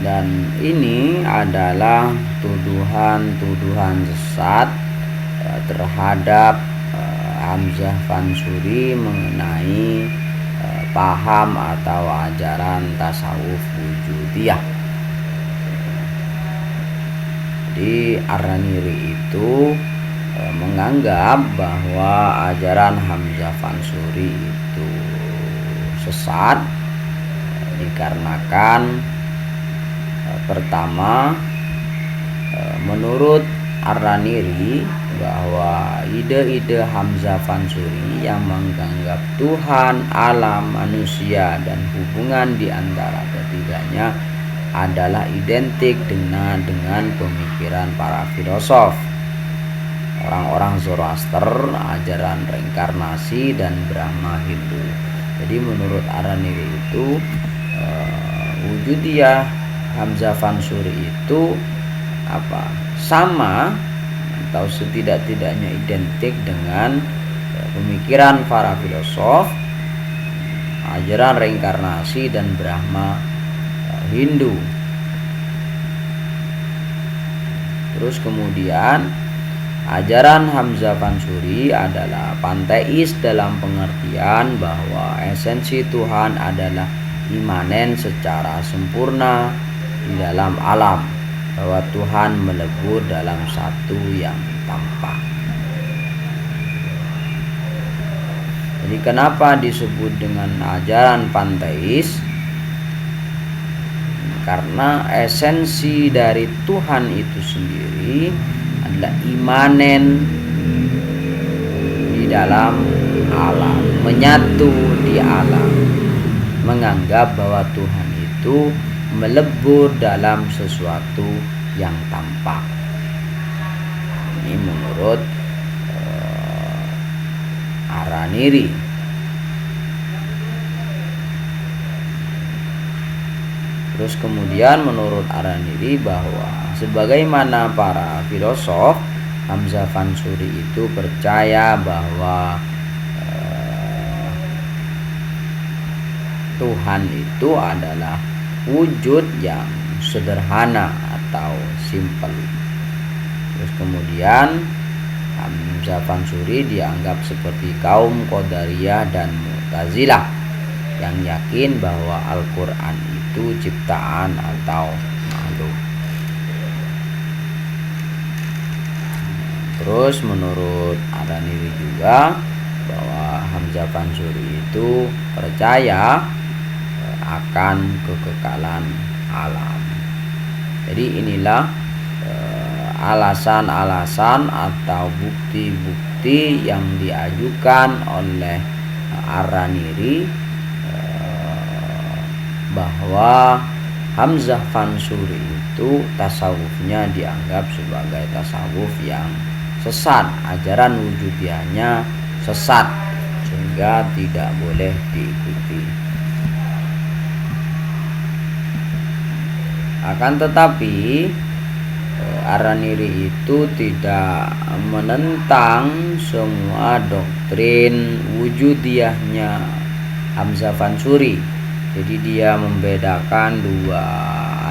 Dan ini adalah tuduhan-tuduhan sesat terhadap Hamzah Fansuri mengenai paham atau ajaran tasawuf wujudiyah. Jadi Ar-Raniri itu menganggap bahwa ajaran Hamzah Fansuri itu sesat dikarenakan pertama, menurut Ar-Raniri bahwa ide-ide Hamzah Fansuri yang menganggap Tuhan, alam, manusia, dan hubungan di antara ketiganya adalah identik dengan pemikiran para filosof, orang-orang Zoroaster, ajaran reinkarnasi, dan Brahma Hindu. Jadi menurut Ar-Raniri itu wujudiyah Hamzah Fansuri itu sama atau setidak-tidaknya identik dengan pemikiran para filosof, ajaran reinkarnasi, dan Brahma Hindu. Terus kemudian ajaran Hamzah Fansuri adalah panteis dalam pengertian bahwa esensi Tuhan adalah imanen secara sempurna di dalam alam, bahwa Tuhan melebur dalam satu yang tampak. Jadi kenapa disebut dengan ajaran panteis? Karena esensi dari Tuhan itu sendiri adalah imanen di dalam alam, menyatu di alam, menganggap bahwa Tuhan itu melebur dalam sesuatu yang tampak. Ini menurut Ar-Raniri. Terus kemudian menurut Ar-Raniri bahwa sebagaimana para filosof, Hamzah Fansuri itu percaya bahwa Tuhan itu adalah wujud yang sederhana atau simple. Terus kemudian Hamzah Fansuri dianggap seperti kaum Qadariyah dan Mu'tazilah yang yakin bahwa Al-Quran itu ciptaan atau makhluk. Terus menurut Ar-Raniri juga bahwa Hamzah Fansuri itu percaya akan kekekalan alam. Jadi inilah alasan-alasan atau bukti-bukti yang diajukan oleh Ar-Raniri bahwa Hamzah Fansuri itu tasawufnya dianggap sebagai tasawuf yang sesat, ajaran wujudiyahnya sesat sehingga tidak boleh diikuti. Akan tetapi Ar-Raniri itu tidak menentang semua doktrin wujudiyahnya Hamzah Fansuri. Jadi dia membedakan dua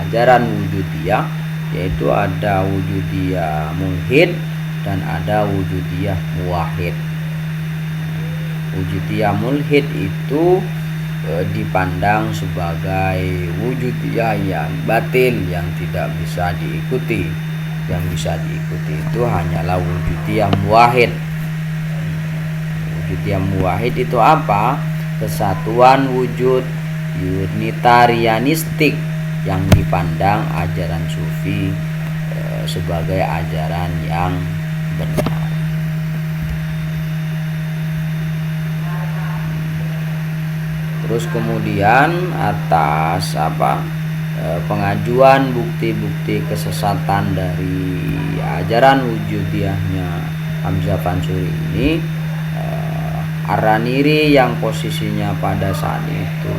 ajaran wujudiyah, yaitu ada wujudiyah mulhid dan ada wujudiyah muwahhid. Wujudiyah mulhid itu dipandang sebagai wujudiyah yang batil, yang tidak bisa diikuti. Yang bisa diikuti itu hanyalah wujudiyah muwahhid. Wujudiyah muwahhid itu apa? Kesatuan wujud unitarianistik yang dipandang ajaran sufi sebagai ajaran yang benar. Terus kemudian atas pengajuan bukti-bukti kesesatan dari ajaran wujudiyahnya Hamzah Fansuri ini, Ar-Raniri yang posisinya pada saat itu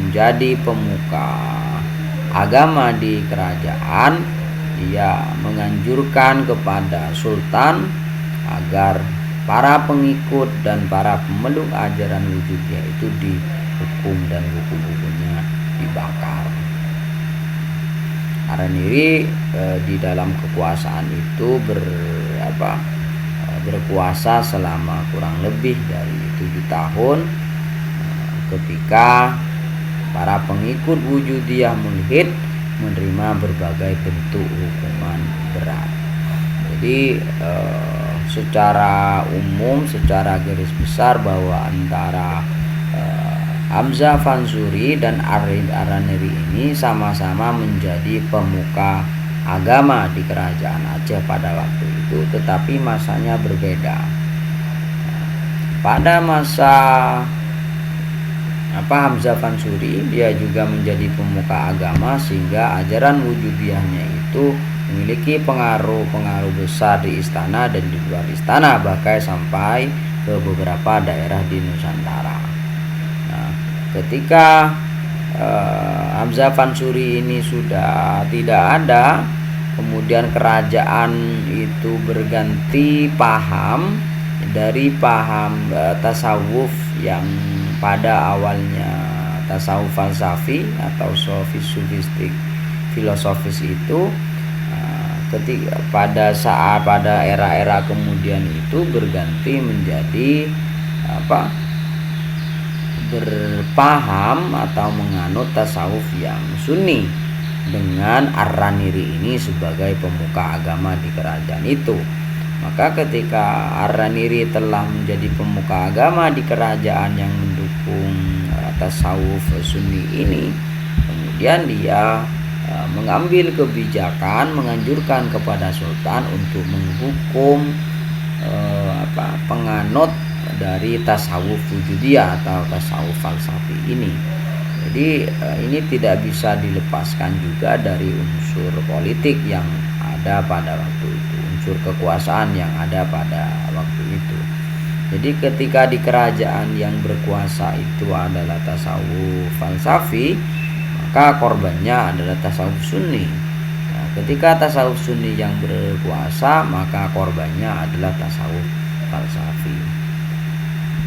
menjadi pemuka agama di kerajaan, dia menganjurkan kepada sultan agar para pengikut dan para pemeluk ajaran wujudiyah itu dihukum dan buku-bukunya dibakar. Araniri di dalam kekuasaan itu berkuasa selama kurang lebih dari 7 tahun ketika para pengikut Wujudiyah mulhid menerima berbagai bentuk hukuman berat. Jadi secara umum, secara garis besar, bahwa antara Hamzah Fansuri dan Araniri ini sama-sama menjadi pemuka agama di kerajaan Aceh pada waktu itu, tetapi masanya berbeda. Pada masa Hamzah Fansuri, dia juga menjadi pemuka agama, sehingga ajaran Wujudiyahnya itu memiliki pengaruh besar di istana dan di luar istana, bahkan sampai ke beberapa daerah di Nusantara. Nah, ketika Hamzah Fansuri ini sudah tidak ada, kemudian kerajaan itu berganti paham dari paham tasawuf yang pada awalnya tasawuf falsafi atau sufistik filosofis itu, ketika pada era-era kemudian itu berganti menjadi berpaham atau menganut tasawuf yang sunni, dengan Araniri ini sebagai pemuka agama di kerajaan itu. Maka ketika Araniri telah menjadi pemuka agama di kerajaan yang mendukung tasawuf sunni ini, kemudian dia mengambil kebijakan menganjurkan kepada sultan untuk menghukum penganut dari tasawuf Wujudiyah atau tasawuf falsafi ini. Jadi ini tidak bisa dilepaskan juga dari unsur politik yang ada pada waktu itu, unsur kekuasaan yang ada pada waktu itu. Jadi ketika di kerajaan yang berkuasa itu adalah tasawuf falsafi, maka korbannya adalah tasawuf sunni. Nah, ketika tasawuf sunni yang berkuasa, maka korbannya adalah tasawuf falsafi.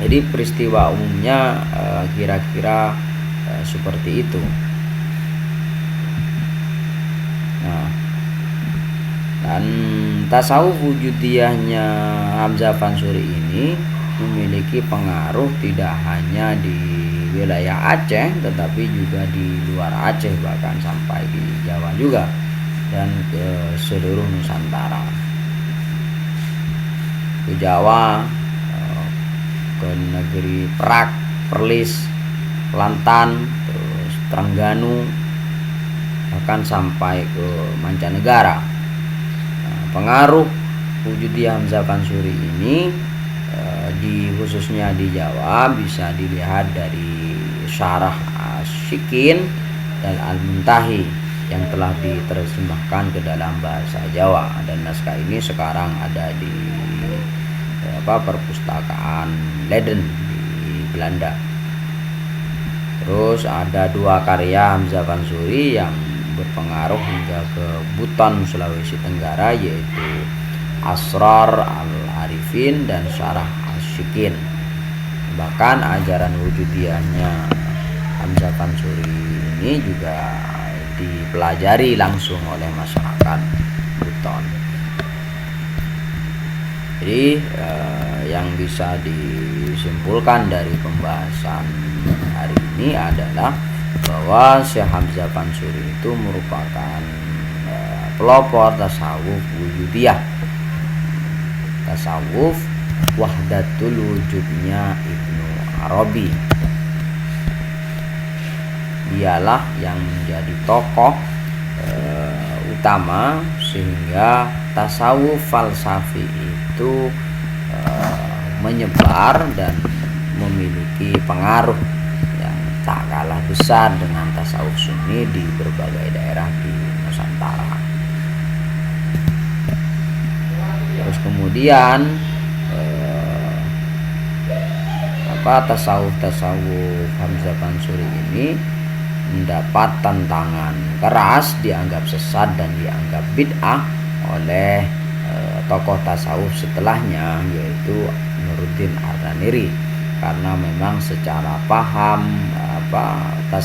Jadi peristiwa umumnya kira-kira seperti itu. Nah, dan tasawuf Wujudiyahnya Hamzah Fansuri ini memiliki pengaruh tidak hanya di wilayah Aceh, tetapi juga di luar Aceh, bahkan sampai di Jawa juga dan ke seluruh Nusantara, ke Jawa, ke negeri Perak, Perlis, Kelantan, terus Trengganu, bahkan sampai ke mancanegara. Pengaruh Wujudiyah Hamzah Fansuri ini khususnya di Jawa bisa dilihat dari Syarah Asy-Syikin dan Al-Muntahi yang telah diterjemahkan ke dalam bahasa Jawa, dan naskah ini sekarang ada di perpustakaan Leiden di Belanda. Terus ada 2 karya Hamzah Fansuri yang berpengaruh hingga ke Buton, Sulawesi Tenggara, yaitu Asrar Al-Arifin dan Syarah Asy-Syikin. Bahkan ajaran Wujudiyahnya Hamzah Fansuri ini juga dipelajari langsung oleh masyarakat Buton. Jadi yang bisa disimpulkan dari pembahasan hari ini adalah bahwa Syekh Hamzah Fansuri itu merupakan pelopor tasawuf Wujudiyah, tasawuf Wahdatul Wujudnya Ibnu Arabi. Dialah yang menjadi tokoh utama sehingga tasawuf falsafi itu menyebar dan memiliki pengaruh yang tak kalah besar dengan tasawuf sunni di berbagai daerah di Nusantara. Terus kemudian tasawuf Hamzah Fansuri ini mendapat tantangan keras, dianggap sesat dan dianggap bid'ah oleh tokoh tasawuf setelahnya, yaitu Nuruddin Araniri, karena memang secara paham tasawuf